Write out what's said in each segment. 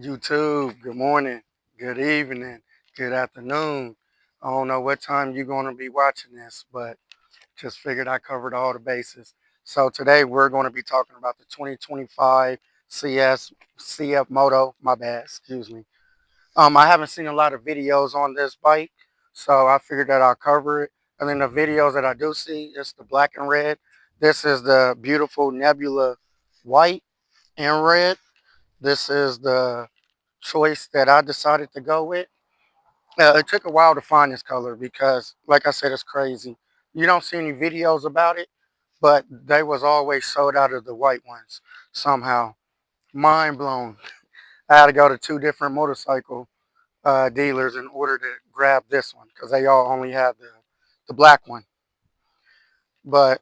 YouTube, good morning, good evening, good afternoon. I don't know what time you're going to be watching this, but just figured I covered all the bases. So today we're going to be talking about the 2025 CF Moto, my bad, excuse me. I haven't seen a lot of videos on this bike, so I figured that I'll cover it. And then the videos that I do see, it's the black and red. This is the beautiful Nebula white and red. This is the choice that I decided to go with. It took a while to find this color because, like I said, it's crazy. You don't see any videos about it, but they was always sold out of the white ones somehow. Mind blown. I had to go to two different motorcycle dealers in order to grab this one because they all only had the black one. But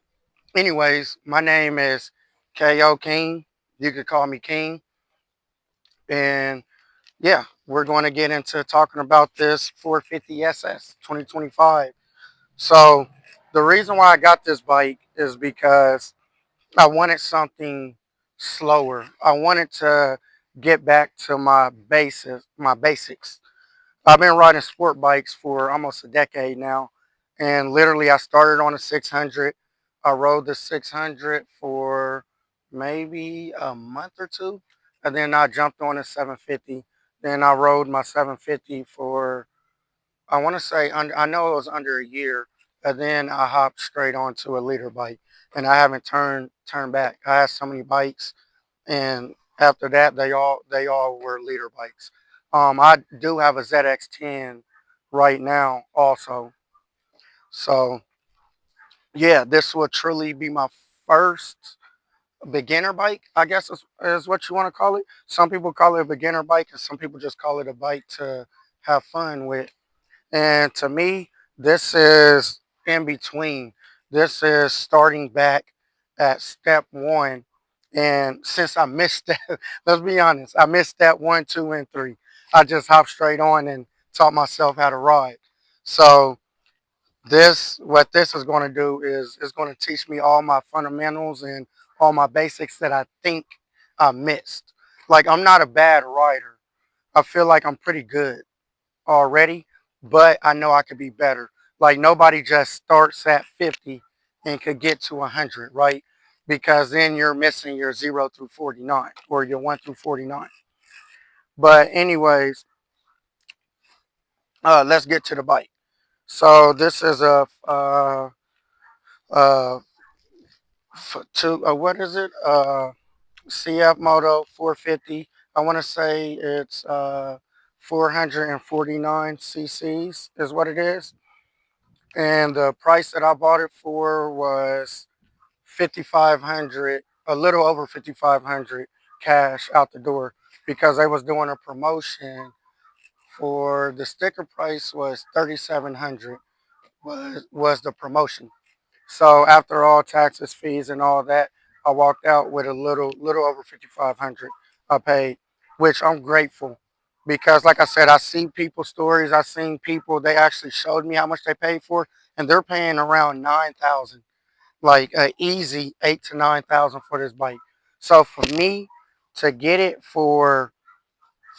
anyways, my name is K.O. King. You could call me King. And yeah, we're going to get into talking about this 450ss 2025. So the reason why I got this bike is because I wanted something slower. I wanted to get back to my basics. I've been riding sport bikes for almost a decade now, and literally I started on a 600. I rode the 600 for maybe a month or two, and then I jumped on a 750. Then I rode my 750 for, I want to say, I know it was under a year, and then I hopped straight onto a leader bike, and I haven't turned back. I had so many bikes, and after that, they all were leader bikes. I do have a ZX10 right now, also. So yeah, this will truly be my first beginner bike, I guess is what you want to call it. Some people call it a beginner bike, and some people just call it a bike to have fun with. And to me, this is in between. This is starting back at step one. And since I missed that, let's be honest, I missed that one, two, and three. I just hopped straight on and taught myself how to ride. So what this is going to do is it's going to teach me all my fundamentals and all my basics that I think I missed. Like, I'm not a bad rider. I feel like I'm pretty good already, but I know I could be better. Like, nobody just starts at 50 and could get to 100, right? Because then you're missing your 0 through 49 or your 1 through 49. But anyways, let's get to the bike. So this is a uh, what is it? CFmoto 450. I want to say it's 449 cc's is what it is. And the price that I bought it for was 5,500, a little over 5,500 cash out the door because I was doing a promotion for the sticker price was 3,700 was the promotion. So after all taxes, fees, and all that, I walked out with a little over 5,500 I paid, which I'm grateful because, like I said, I see people stories. I seen people, they actually showed me how much they paid for, and they're paying around 9,000, like easy 8 to 9,000 for this bike. So for me to get it for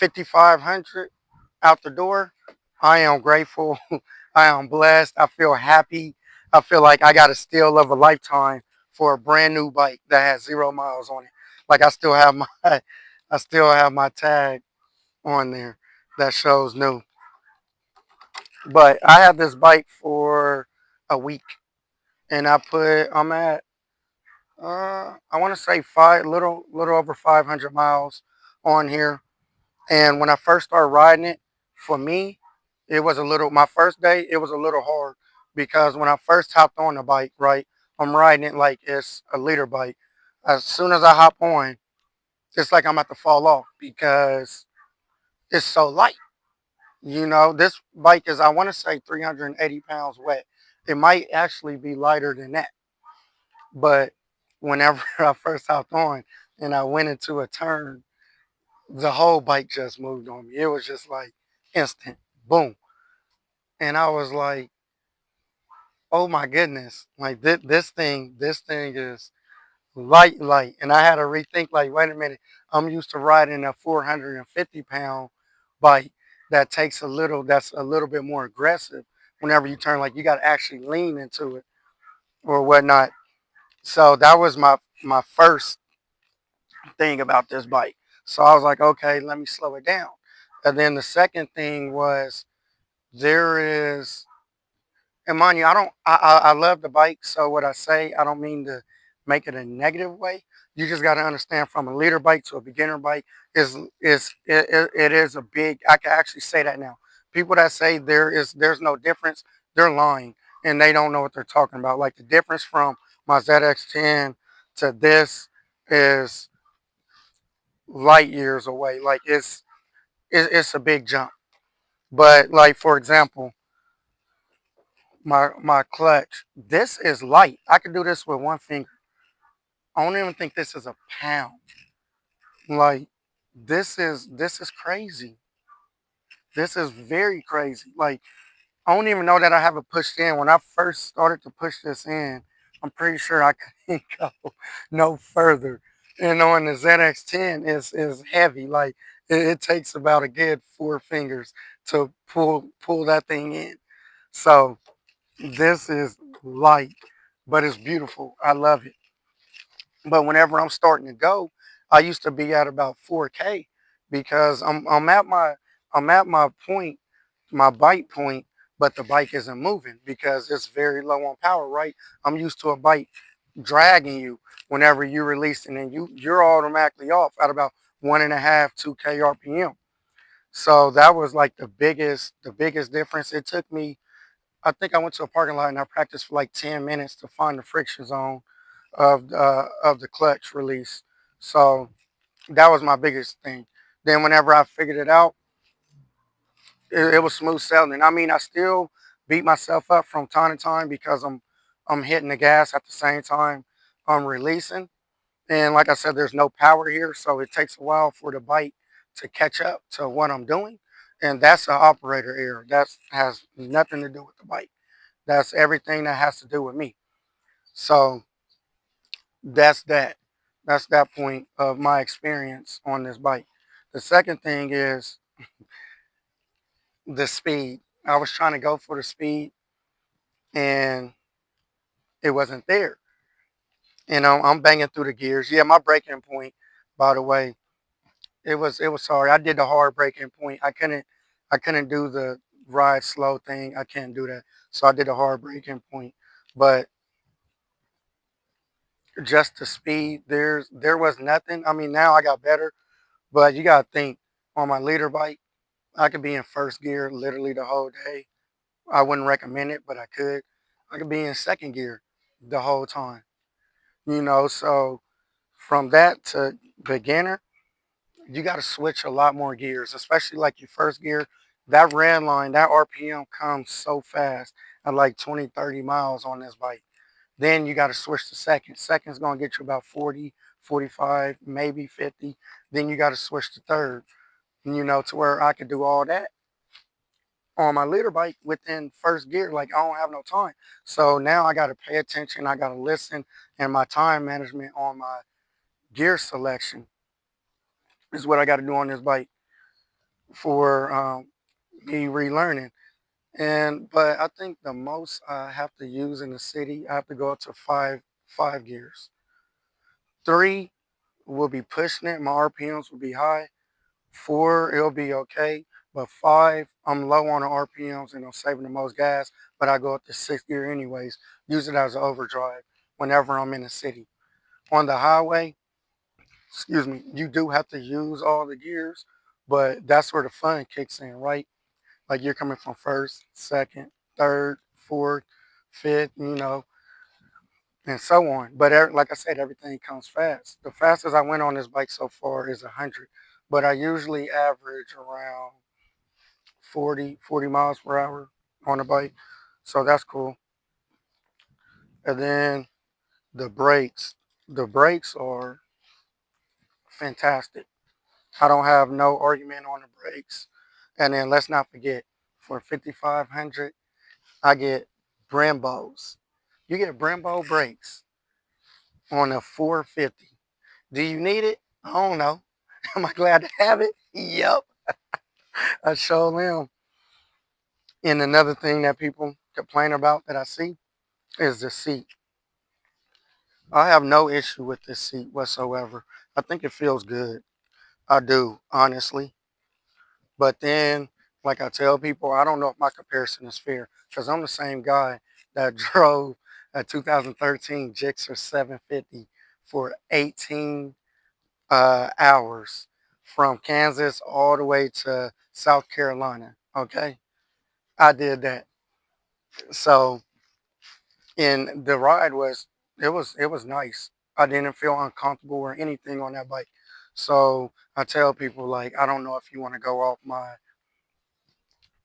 5,500 out the door, I am grateful. I am blessed. I feel happy. I feel like I got a steal of a lifetime for a brand new bike that has 0 miles on it. Like, I still have my tag on there that shows new. But I had this bike for a week, and I'm at I want to say little over 500 miles on here. And when I first started riding it, for me, it was my first day, it was a little hard because when I first hopped on the bike, right, I'm riding it like it's a leader bike. As soon as I hop on, it's like I'm about to fall off because it's so light. This bike is, I want to say, 380 pounds wet. It might actually be lighter than that. But whenever I first hopped on and I went into a turn, the whole bike just moved on me. It was just like instant, boom. And I was like, oh my goodness, like this thing is light. And I had to rethink, like, wait a minute, I'm used to riding a 450-pound bike that's a little bit more aggressive whenever you turn, like you got to actually lean into it or whatnot. So that was my first thing about this bike. So I was like, okay, let me slow it down. And then the second thing was there is, and mind you, I don't. I love the bike. So what I say, I don't mean to make it a negative way. You just got to understand, from a leader bike to a beginner bike it is a big. I can actually say that now. People that say there's no difference, they're lying and they don't know what they're talking about. Like, the difference from my ZX10 to this is light years away. Like, it's a big jump. But like, for example, my clutch. This is light. I can do this with one finger. I don't even think this is a pound. Like, this is crazy. This is very crazy. Like, I don't even know that I have it pushed in. When I first started to push this in, I'm pretty sure I couldn't go no further. And on the ZX10 is heavy. Like, it takes about a good 4 fingers to pull that thing in. So this is light, but it's beautiful. I love it. But whenever I'm starting to go, I used to be at about 4K because I'm at my point, my bite point, but the bike isn't moving because it's very low on power, right? I'm used to a bike dragging you whenever you release, and then you're automatically off at about 1.5, 2K RPM. So that was like the biggest difference. It took me, I think I went to a parking lot and I practiced for like 10 minutes to find the friction zone of the clutch release. So that was my biggest thing. Then whenever I figured it out, it was smooth sailing. I mean, I still beat myself up from time to time because I'm hitting the gas at the same time I'm releasing. And like I said, there's no power here, so it takes a while for the bike to catch up to what I'm doing. And that's an operator error. That has nothing to do with the bike. That's everything that has to do with me. So that's that. That's that point of my experience on this bike. The second thing is the speed. I was trying to go for the speed and it wasn't there. I'm banging through the gears. Yeah, my braking point, by the way, it was sorry. I did the hard braking point. I couldn't do the ride slow thing. I can't do that. So I did a hard braking point. But just the speed, there was nothing. I mean, now I got better, but you gotta think, on my leader bike, I could be in first gear literally the whole day. I wouldn't recommend it, but I could. I could be in second gear the whole time. So from that to beginner, you got to switch a lot more gears, especially like your first gear. That red line, that RPM comes so fast at like 20, 30 miles on this bike. Then you got to switch to second. Second's going to get you about 40, 45, maybe 50. Then you got to switch to third, to where I could do all that on my leader bike within first gear. Like, I don't have no time. So now I got to pay attention. I got to listen, and my time management on my gear selection is what I got to do on this bike for me relearning. But I think the most I have to use in the city, I have to go up to five gears. Three will be pushing it. My RPMs will be high. Four, it'll be okay. But five, I'm low on the RPMs and I'm saving the most gas. But I go up to sixth gear anyways. Use it as an overdrive whenever I'm in the city. On the highway, excuse me, you do have to use all the gears, but that's where the fun kicks in, right? Like, you're coming from first, second, third, fourth, fifth, and so on. But like I said, everything comes fast. The fastest I went on this bike so far is 100, but I usually average around 40 miles per hour on the bike. So that's cool. And then the brakes. The brakes are fantastic. I don't have no argument on the brakes. And then let's not forget, for 5,500, I get Brembos. You get Brembo brakes. on a 450. Do you need it? I don't know. Am I glad to have it? Yep, I sure am. And another thing that people complain about that I see is the seat. I have no issue with this seat whatsoever. I think it feels good. I do, honestly. But then, like I tell people, I don't know if my comparison is fair because I'm the same guy that drove a 2013 Gixxer 750 for 18 hours from Kansas all the way to South Carolina. Okay, I did that. So, and the ride was it was nice. I didn't feel uncomfortable or anything on that bike. So I tell people like I don't know if you want to go off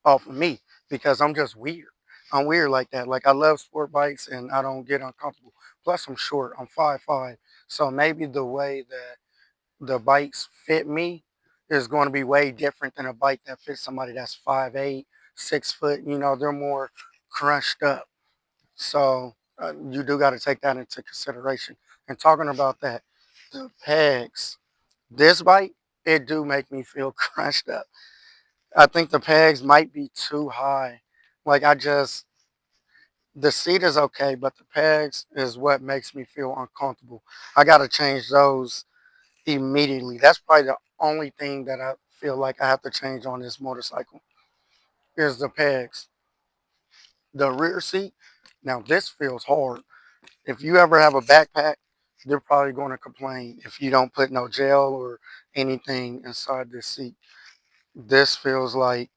of me because I'm just weird. I'm weird like that. Like I love sport bikes and I don't get uncomfortable. Plus I'm short. I'm 5'5". So maybe the way that the bikes fit me is going to be way different than a bike that fits somebody that's 5'8", 6 foot. You know, they're more crunched up. So you do got to take that into consideration. And talking about that, the pegs, this bike, it do make me feel crunched up. I think the pegs might be too high. Like the seat is okay, but the pegs is what makes me feel uncomfortable. I got to change those immediately. That's probably the only thing that I feel like I have to change on this motorcycle is the pegs. The rear seat, now this feels hard. If you ever have a backpack, they're probably going to complain if you don't put no gel or anything inside this seat. This feels like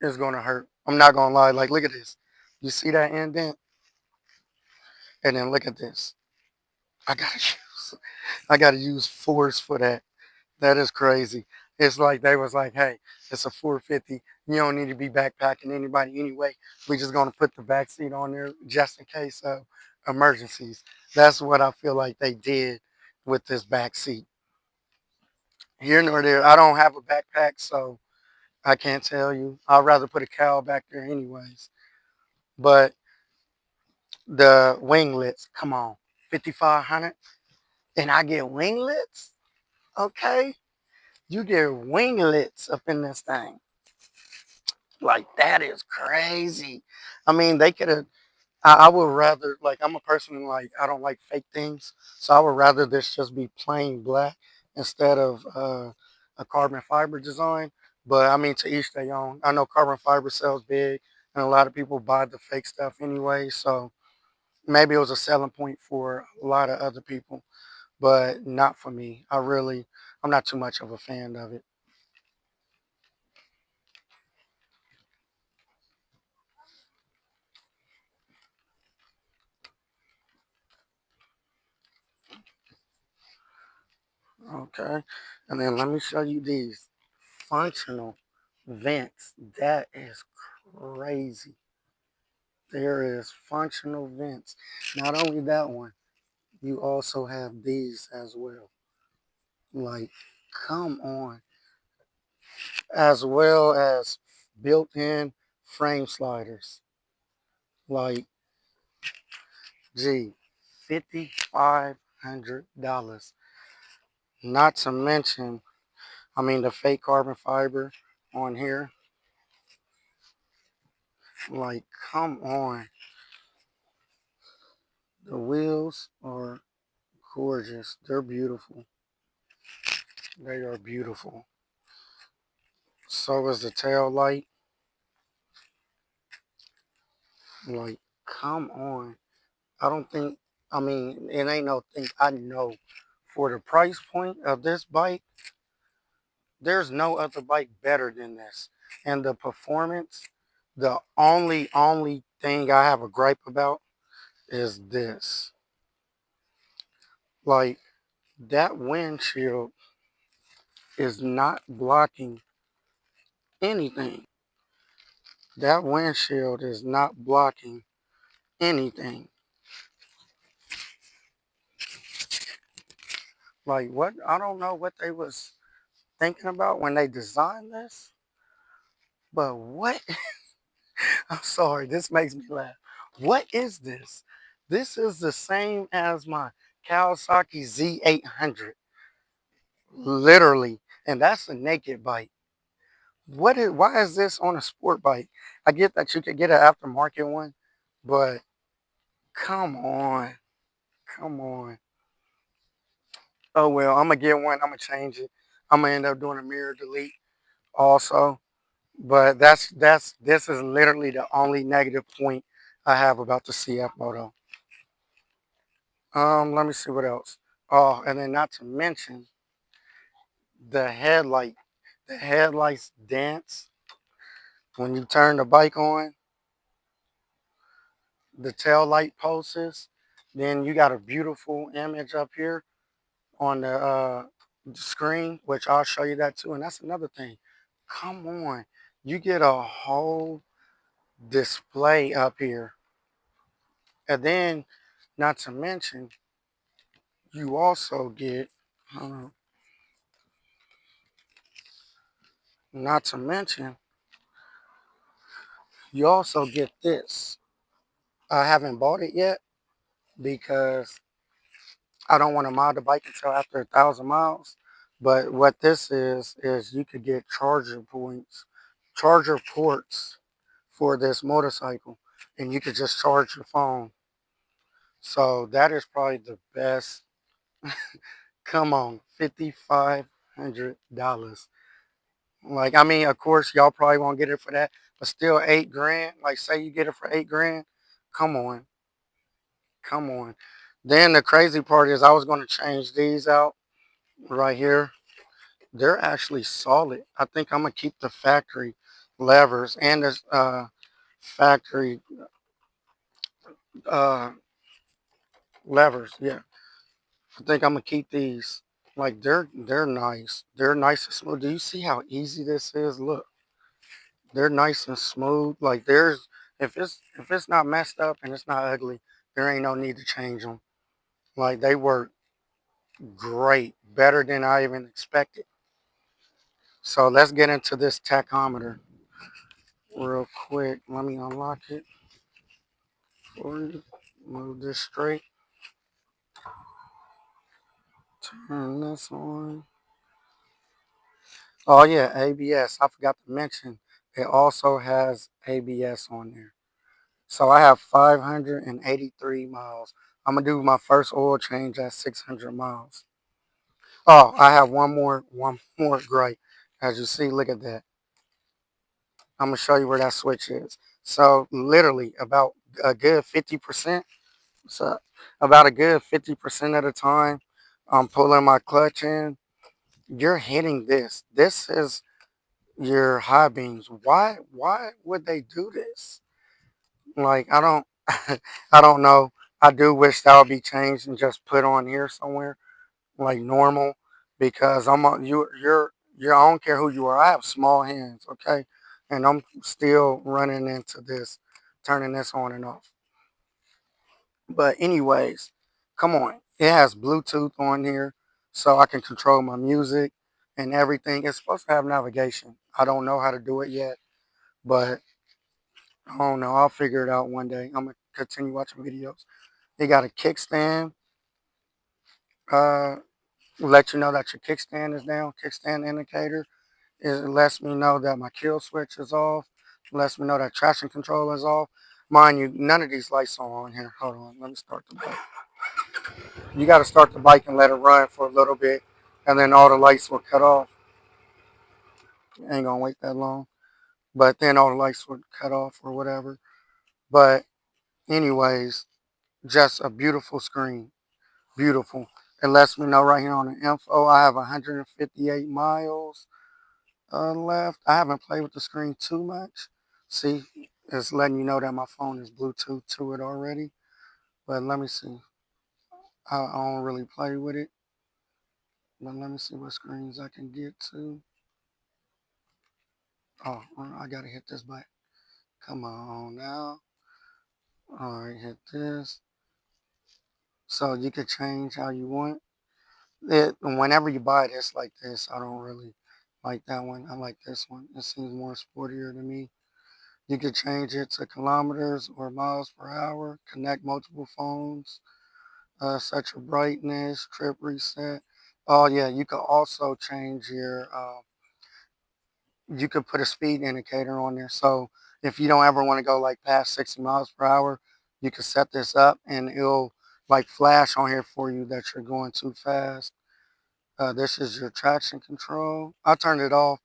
it's going to hurt. I'm not going to lie. Like, look at this. You see that indent? And then look at this. I gotta I gotta use force for that. That is crazy. It's like they was like, hey, it's a 450. You don't need to be backpacking anybody anyway. We just gonna put the back seat on there just in case of emergencies. That's what I feel like they did with this back seat. Here nor there, I don't have a backpack, so I can't tell you. I'd rather put a cowl back there anyways. But the winglets, come on, 5,500, and I get winglets. Okay, you get winglets up in this thing. Like that is crazy. I mean, they could have. I would rather like I'm a person like I don't like fake things, so I would rather this just be plain black instead of a carbon fiber design. But I mean, to each their own. I know carbon fiber sells big, and a lot of people buy the fake stuff anyway. So maybe it was a selling point for a lot of other people, but not for me. I'm not too much of a fan of it. Okay. And then let me show you these functional vents. That is crazy. There is functional vents. Not only that one, you also have these as well. Like, come on. As well as built-in frame sliders. Like, gee, $5,500. Not to mention, I mean, the fake carbon fiber on here. Like, come on. The wheels are gorgeous. They're beautiful. They are beautiful. So is the tail light. Like, come on. I don't think, I mean, it ain't no thing I know. For the price point of this bike, there's no other bike better than this. And the performance, the only thing I have a gripe about is this. Like, that windshield is not blocking anything. That windshield is not blocking anything. Like what? I don't know what they was thinking about when they designed this, but what? I'm sorry, this makes me laugh. What is this? This is the same as my Kawasaki Z800, literally, and that's a naked bike. Why is this on a sport bike? I get that you could get an aftermarket one, but come on, come on. Oh well, I'm gonna get one. I'm gonna change it. I'm gonna end up doing a mirror delete also. But this is literally the only negative point I have about the CF Moto. Let me see what else. Oh, and then not to mention the headlight. The headlights dance when you turn the bike on. The tail light pulses. Then you got a beautiful image up here on the screen, which I'll show you that too. And that's another thing. Come on, you get a whole display up here, and then not to mention you also get. Uh, Not to mention you also get this. I haven't bought it yet because I don't want to mod the bike until after 1,000 miles. But what this is you could get charger ports for this motorcycle, and you could just charge your phone. So that is probably the best. Come on, $5,500. Like, I mean, of course, y'all probably won't get it for that, but still 8 grand. Like, say you get it for 8 grand. Come on, come on. Then the crazy part is I was going to change these out right here. They're actually solid. I think I'm gonna keep the factory levers and the factory uh, levers. Yeah, I think I'm gonna keep these. Like they're nice. They're nice and smooth. Do you see how easy this is? Look, they're nice and smooth. Like there's if it's not messed up and it's not ugly, there ain't no need to change them. Like they work great, better than I even expected. So let's get into this tachometer real quick. Let me unlock it for you. Move this straight. Turn this on. Oh yeah, ABS. I forgot to mention it also has ABS on there. So I have 583 miles. I'm gonna do my first oil change at 600 miles. Oh, I have one more gripe. As you see, look at that. I'm gonna show you where that switch is. So literally about a good 50%. So about a good 50% of the time, I'm pulling my clutch in. You're hitting this. This is your high beams. Why would they do this? Like I don't I don't know. I do wish that would be changed and just put on here somewhere like normal because I don't care who you are. I have small hands, okay? And I'm still running into this, turning this on and off. But anyways, come on. It has Bluetooth on here so I can control my music and everything. It's supposed to have navigation. I don't know how to do it yet, but I don't know. I'll figure it out one day. I'm going to continue watching videos. They got a kickstand. Uh, let you know that your kickstand is down. Kickstand indicator. It lets me know that my kill switch is off. It lets me know that traction control is off. Mind you, none of these lights are on here. Hold on. Let me start the bike. You got to start the bike and let it run for a little bit, and then all the lights will cut off. Ain't gonna wait that long, but then all the lights would cut off or whatever. But anyways, just a beautiful screen, beautiful. It lets me know right here on the info I have 158 miles left. I haven't played with the screen too much. See, it's letting you know that my phone is Bluetooth to it already. But let me see. I don't really play with it. But let me see what screens I can get to. Oh, I gotta hit this button. Come on now. All right, hit this. So you can change how you want it. Whenever you buy this like this, I don't really like that one. I like this one. It seems more sportier to me. You could change it to kilometers or miles per hour, connect multiple phones, set your brightness, trip reset. Oh yeah, you could also change your, you could put a speed indicator on there. So if you don't ever want to go like past 60 miles per hour, you can set this up and it'll like flash on here for you that you're going too fast. This is your traction control. I turned it off.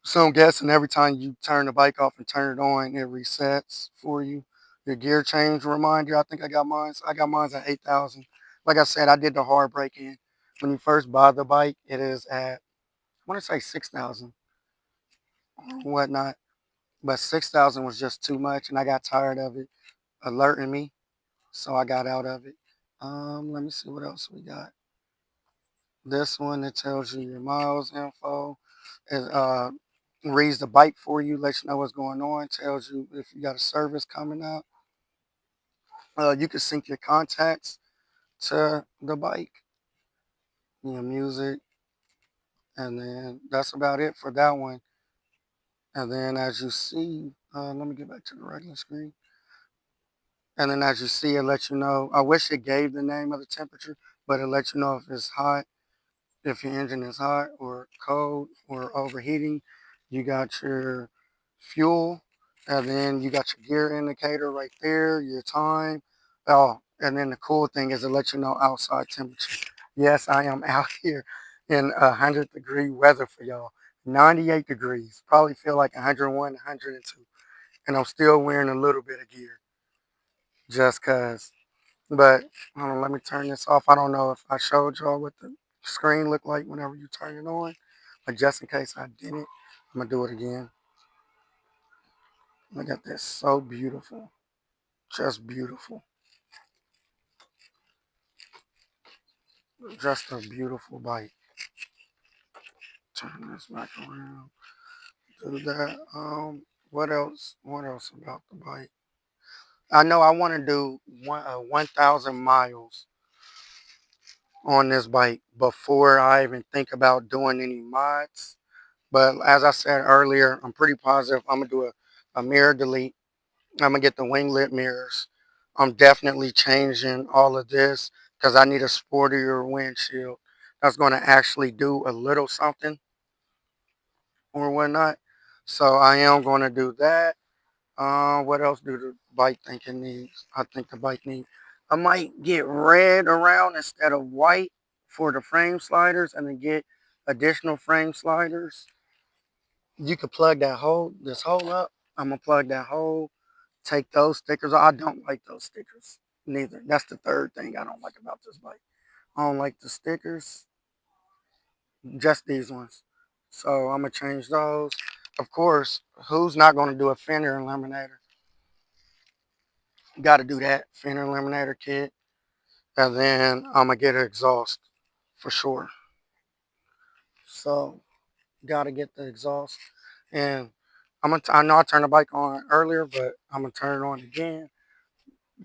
So I'm guessing every time you turn the bike off and turn it on, it resets for you. Your gear change reminder, I think I got mine. I got mine at 8,000. Like I said, I did the hard break in. When you first buy the bike, it is at, I want to say 6,000 or whatnot. But 6,000 was just too much and I got tired of it alerting me. So I got out of it. Let me see what else we got. This one that tells you your miles info. It reads the bike for you, lets you know what's going on, tells you if you got a service coming up. You can sync your contacts to the bike, music, and then that's about it for that one. And then as you see, let me get back to the regular screen. And then as you see, it lets you know. I wish it gave the name of the temperature, but it lets you know if it's hot, if your engine is hot or cold or overheating. You got your fuel, and then you got your gear indicator right there, your time. Oh, and then the cool thing is it lets you know outside temperature. Yes, I am out here in 100-degree weather for y'all. 98 degrees. Probably feel like 101, 102. And I'm still wearing a little bit of gear just because. But hold on, let me turn this off. I don't know if I showed y'all what the screen looked like whenever you turn it on. But just in case I didn't, I'm going to do it again. Look at this. So beautiful. Just beautiful. Just a beautiful bike. Turn this back around. Do that. What else? What else about the bike? I know I want to do 1,000 miles on this bike before I even think about doing any mods. But as I said earlier, I'm pretty positive I'm going to do a mirror delete. I'm going to get the winglet mirrors. I'm definitely changing all of this because I need a sportier windshield that's going to actually do a little something or whatnot. So I am going to do that. What else do the bike think it needs? I think the bike needs, I might get red around instead of white for the frame sliders and then get additional frame sliders. You could plug this hole up. I'm gonna plug that hole, take those stickers. I don't like those stickers neither. That's the third thing I don't like about this bike. I don't like the stickers, just these ones. So I'm gonna change those. Of course, who's not gonna do a fender eliminator? Got to do that fender eliminator kit, and then I'm gonna get an exhaust for sure. So got to get the exhaust, and I know I turned the bike on earlier, but I'm gonna turn it on again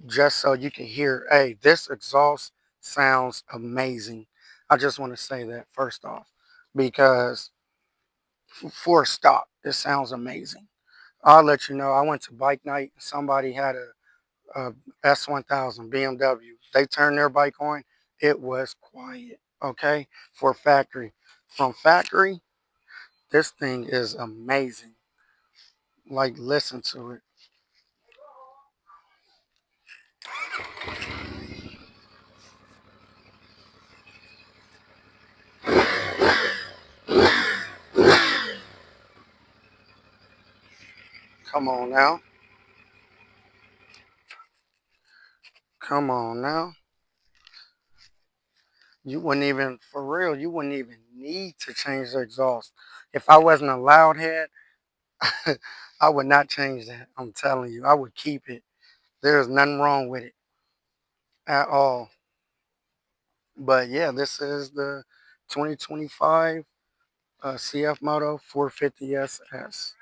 just so you can hear. Hey, this exhaust sounds amazing. I just want to say that first off, because for a stop, it sounds amazing. I'll let you know. I went to bike night. Somebody had a S1000 BMW. They turned their bike on. It was quiet. Okay, for factory. From factory, this thing is amazing. Like, listen to it. Come on now. Come on now. You wouldn't even, for real, you wouldn't even need to change the exhaust. If I wasn't a loud head, I would not change that. I'm telling you, I would keep it. There's nothing wrong with it at all. But yeah, this is the 2025 cfmoto450ss.